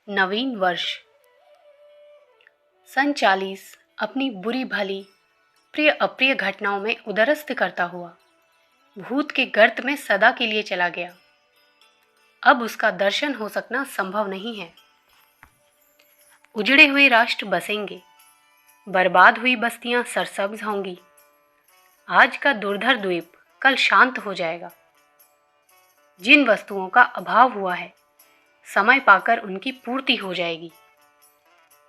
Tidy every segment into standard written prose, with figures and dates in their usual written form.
नवीन वर्ष सन 40 अपनी बुरी भली प्रिय अप्रिय घटनाओं में उदरस्त करता हुआ भूत के गर्त में सदा के लिए चला गया। अब उसका दर्शन हो सकना संभव नहीं है। उजड़े हुए राष्ट्र बसेंगे, बर्बाद हुई बस्तियां सरसब्ज होंगी। आज का दुर्धर द्वीप कल शांत हो जाएगा। जिन वस्तुओं का अभाव हुआ है, समय पाकर उनकी पूर्ति हो जाएगी।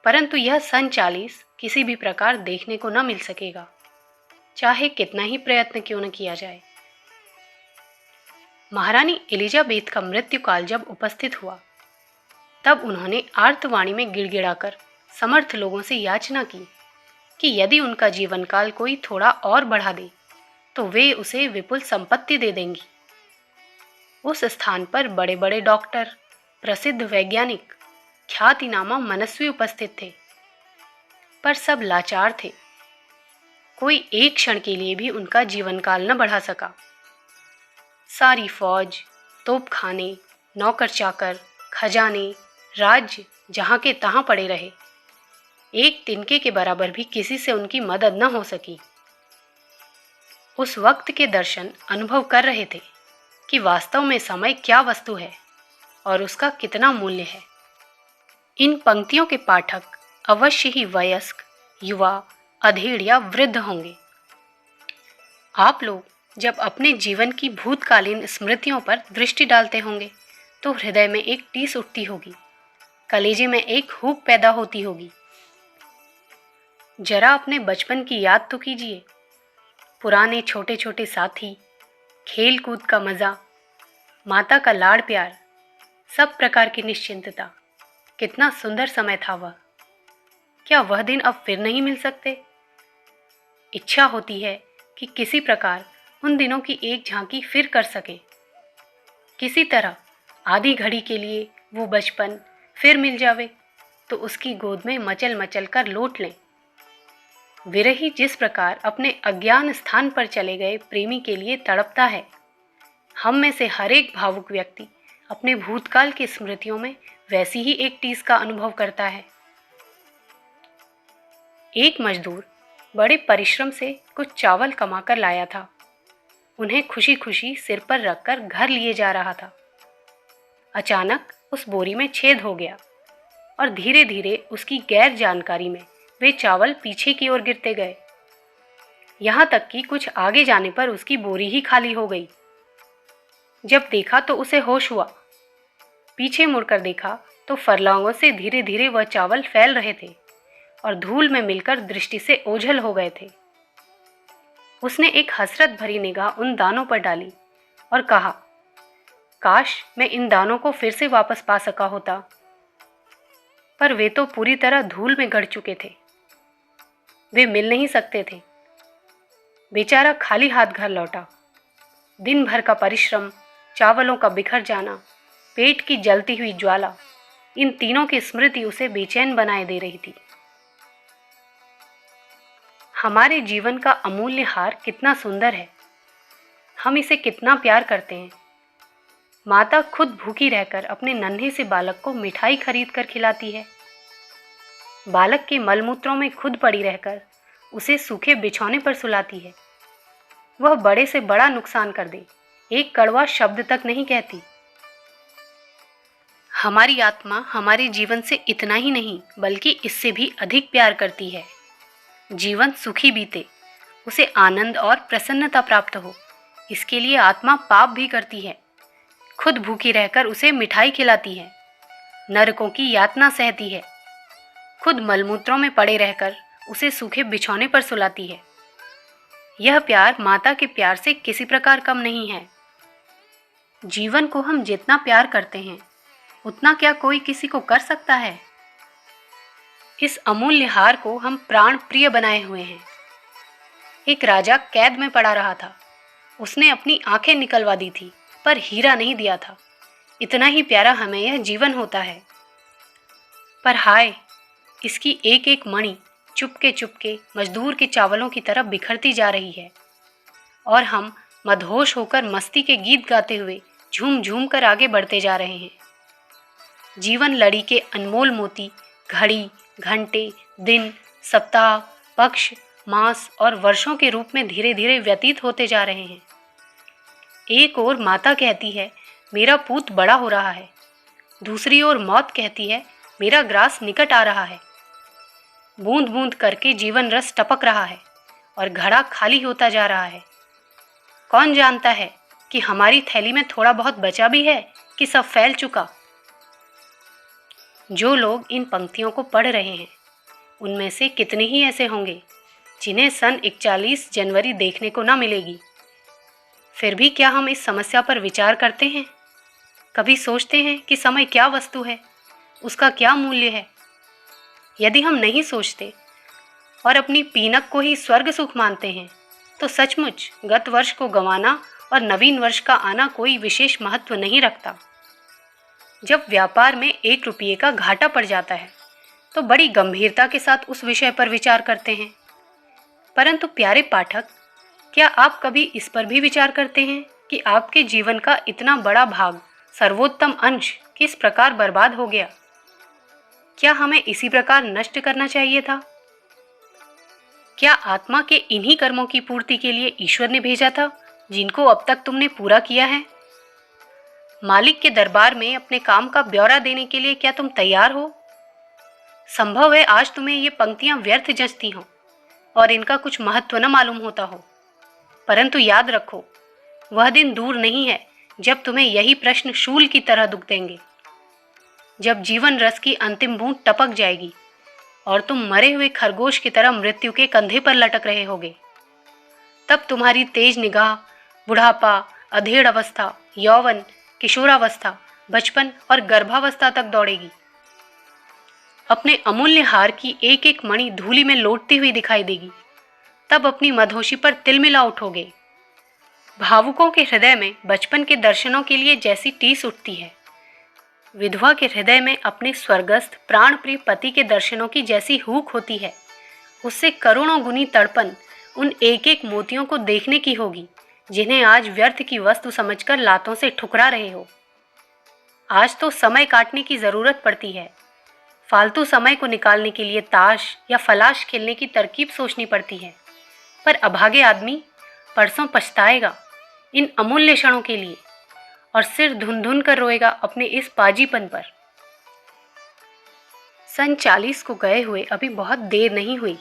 परंतु यह सन 40 किसी भी प्रकार देखने को न मिल सकेगा, चाहे कितना ही प्रयत्न क्यों न किया जाए। महारानी एलिजाबेथ का मृत्यु काल जब उपस्थित हुआ, तब उन्होंने आर्तवाणी में गिड़गिड़ाकर समर्थ लोगों से याचना की कि यदि उनका जीवन काल कोई थोड़ा और बढ़ा दे तो वे उसे विपुल संपत्ति दे देंगी। उस स्थान पर बड़े बड़े डॉक्टर, प्रसिद्ध वैज्ञानिक, ख्यातिनामा मनस्वी उपस्थित थे, पर सब लाचार थे। कोई एक क्षण के लिए भी उनका जीवन काल न बढ़ा सका। सारी फौज, तोपखाने, नौकर चाकर, खजाने, राज्य जहां के तहां पड़े रहे। एक तिनके के बराबर भी किसी से उनकी मदद न हो सकी। उस वक्त के दर्शन अनुभव कर रहे थे कि वास्तव में समय क्या वस्तु है और उसका कितना मूल्य है। इन पंक्तियों के पाठक अवश्य ही वयस्क, युवा, अधेड़ या वृद्ध होंगे। आप लोग जब अपने जीवन की भूतकालीन स्मृतियों पर दृष्टि डालते होंगे तो हृदय में एक टीस उठती होगी, कलेजे में एक हूक पैदा होती होगी। जरा अपने बचपन की याद तो कीजिए। पुराने छोटे छोटे साथी, खेल कूद का मज़ा, माता का लाड़ प्यार, सब प्रकार की निश्चिंतता। कितना सुंदर समय था वह। क्या वह दिन अब फिर नहीं मिल सकते? इच्छा होती है कि किसी प्रकार उन दिनों की एक झांकी फिर कर सकें। किसी तरह आधी घड़ी के लिए वो बचपन फिर मिल जावे तो उसकी गोद में मचल मचल कर लौट लें। विरही जिस प्रकार अपने अज्ञान स्थान पर चले गए प्रेमी के लिए तड़पता है, हम में से हर एक भावुक व्यक्ति अपने भूतकाल की स्मृतियों में वैसी ही एक टीस का अनुभव करता है। एक मजदूर बड़े परिश्रम से कुछ चावल कमाकर लाया था। उन्हें खुशी खुशी सिर पर रखकर घर लिए जा रहा था। अचानक उस बोरी में छेद हो गया और धीरे धीरे उसकी गैर जानकारी में वे चावल पीछे की ओर गिरते गए। यहाँ तक कि कुछ आगे जाने पर उसकी बोरी ही खाली हो गई। जब देखा तो उसे होश हुआ। पीछे मुड़कर देखा तो फरलांगों से धीरे धीरे वह चावल फैल रहे थे और धूल में मिलकर दृष्टि से ओझल हो गए थे। उसने एक हसरत भरी निगाह उन दानों पर डाली और कहा, काश मैं इन दानों को फिर से वापस पा सका होता। पर वे तो पूरी तरह धूल में गड़ चुके थे। वे मिल नहीं सकते थे। बेचारा खाली हाथ घर लौटा। दिन भर का परिश्रम, चावलों का बिखर जाना, पेट की जलती हुई ज्वाला, इन तीनों की स्मृति उसे बेचैन बनाए दे रही थी। हमारे जीवन का अमूल्य हार कितना सुंदर है। हम इसे कितना प्यार करते हैं। माता खुद भूखी रहकर अपने नन्हे से बालक को मिठाई खरीद कर खिलाती है। बालक के मलमूत्रों में खुद पड़ी रहकर उसे सूखे बिछौने पर सुलाती है। वह बड़े से बड़ा नुकसान कर दे, एक कड़वा शब्द तक नहीं कहती। हमारी आत्मा हमारे जीवन से इतना ही नहीं बल्कि इससे भी अधिक प्यार करती है। जीवन सुखी बीते, उसे आनंद और प्रसन्नता प्राप्त हो, इसके लिए आत्मा पाप भी करती है। खुद भूखी रहकर उसे मिठाई खिलाती है, नरकों की यातना सहती है। खुद मलमूत्रों में पड़े रहकर उसे सूखे बिछौने पर सुलाती है। यह प्यार माता के प्यार से किसी प्रकार कम नहीं है। जीवन को हम जितना प्यार करते हैं, उतना क्या कोई किसी को कर सकता है? इस अमूल्य हार को हम प्राण प्रिय बनाए हुए हैं। एक राजा कैद में पड़ा रहा था। उसने अपनी आंखें निकलवा दी थी, पर हीरा नहीं दिया था। इतना ही प्यारा हमें यह जीवन होता है। पर हाय, इसकी एक एक मणि चुपके चुपके मजदूर के चावलों की तरफ बिखरती जा रही है और हम मदहोश होकर मस्ती के गीत गाते हुए झूम झूम कर आगे बढ़ते जा रहे हैं। जीवन लड़ी के अनमोल मोती घड़ी, घंटे, दिन, सप्ताह, पक्ष, मास और वर्षों के रूप में धीरे धीरे व्यतीत होते जा रहे हैं। एक ओर माता कहती है मेरा पूत बड़ा हो रहा है, दूसरी ओर मौत कहती है मेरा ग्रास निकट आ रहा है। बूंद बूंद करके जीवन रस टपक रहा है और घड़ा खाली होता जा रहा है। कौन जानता है कि हमारी थैली में थोड़ा बहुत बचा भी है कि सब फैल चुका। जो लोग इन पंक्तियों को पढ़ रहे हैं उनमें से कितने ही ऐसे होंगे जिन्हें सन 41 जनवरी देखने को न मिलेगी। फिर भी क्या हम इस समस्या पर विचार करते हैं? कभी सोचते हैं कि समय क्या वस्तु है, उसका क्या मूल्य है? यदि हम नहीं सोचते और अपनी पीनक को ही स्वर्ग सुख मानते हैं तो सचमुच गत वर्ष को गंवाना और नवीन वर्ष का आना कोई विशेष महत्व नहीं रखता। जब व्यापार में 1 रुपये का घाटा पड़ जाता है तो बड़ी गंभीरता के साथ उस विषय पर विचार करते हैं। परंतु प्यारे पाठक, क्या आप कभी इस पर भी विचार करते हैं कि आपके जीवन का इतना बड़ा भाग, सर्वोत्तम अंश किस प्रकार बर्बाद हो गया? क्या हमें इसी प्रकार नष्ट करना चाहिए था? क्या आत्मा के इन्हीं कर्मों की पूर्ति के लिए ईश्वर ने भेजा था जिनको अब तक तुमने पूरा किया है? मालिक के दरबार में अपने काम का ब्यौरा देने के लिए क्या तुम तैयार हो? संभव है आज तुम्हें ये पंक्तियां व्यर्थ जचती हों और इनका कुछ महत्व न मालूम होता हो, परंतु याद रखो वह दिन दूर नहीं है जब तुम्हें यही प्रश्न शूल की तरह दुख देंगे। जब जीवन रस की अंतिम बूंद टपक जाएगी और तुम मरे हुए खरगोश की तरह मृत्यु के कंधे पर लटक रहे होगे, तब तुम्हारी तेज निगाह बुढ़ापा, अधेड़ अवस्था, यौवन, किशोरावस्था, बचपन और गर्भावस्था तक दौड़ेगी। अपने अमूल्य हार की एक एक मणि धूलि में लौटती हुई दिखाई देगी। तब अपनी मधोशी पर तिलमिला उठोगे। भावुकों के हृदय में बचपन के दर्शनों के लिए जैसी टीस उठती है, विधवा के हृदय में अपने स्वर्गस्थ प्राण प्रिय पति के दर्शनों की जैसी हूक होती है, उससे करोड़ों गुनी तड़पन उन एक एक मोतियों को देखने की होगी जिन्हें आज व्यर्थ की वस्तु समझकर लातों से ठुकरा रहे हो। आज तो समय काटने की जरूरत पड़ती है। फालतू समय को निकालने के लिए ताश या फलाश खेलने की तरकीब सोचनी पड़ती है, पर अभागे आदमी परसों पछताएगा इन अमूल्य क्षणों के लिए और सिर धुन धुन कर रोएगा अपने इस पाजीपन पर। सन 40 को गए हुए अभी बहुत देर नहीं हुई।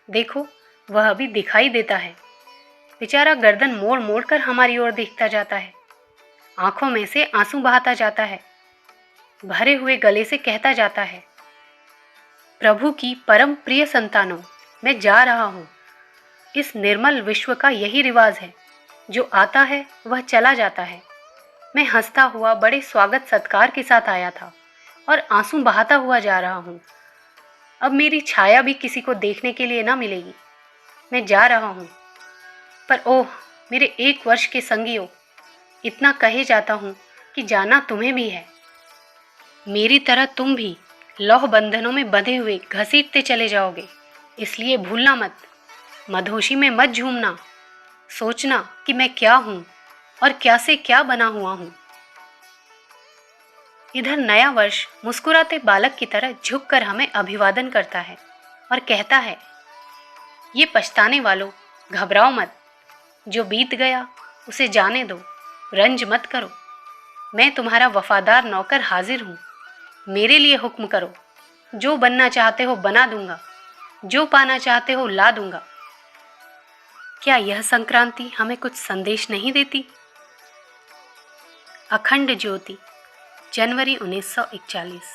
देखो, वह अभी दिखाई देता है। बेचारा गर्दन मोड़ मोड़ कर हमारी ओर देखता जाता है, आंखों में से आंसू बहाता जाता है, भरे हुए गले से कहता जाता है, प्रभु की परम प्रिय संतानों, मैं जा रहा हूँ। इस निर्मल विश्व का यही रिवाज है, जो आता है वह चला जाता है। मैं हंसता हुआ बड़े स्वागत सत्कार के साथ आया था और आंसू बहाता हुआ जा रहा हूँ। अब मेरी छाया भी किसी को देखने के लिए ना मिलेगी। मैं जा रहा हूँ, पर ओह मेरे 1 वर्ष के संगियों, इतना कहे जाता हूँ कि जाना तुम्हें भी है। मेरी तरह तुम भी लौह बंधनों में बंधे हुए घसीटते चले जाओगे, इसलिए भूलना मत। मधोशी में मत झूमना, सोचना कि मैं क्या हूँ और क्या से क्या बना हुआ हूँ। इधर नया वर्ष मुस्कुराते बालक की तरह झुककर हमें अभिवादन करता है और कहता है, ये पछताने वालों, घबराओ मत। जो बीत गया उसे जाने दो, रंज मत करो। मैं तुम्हारा वफादार नौकर हाजिर हूँ। मेरे लिए हुक्म करो। जो बनना चाहते हो बना दूंगा, जो पाना चाहते हो ला दूंगा। क्या यह संक्रांति हमें कुछ संदेश नहीं देती? अखंड ज्योति, जनवरी 1941।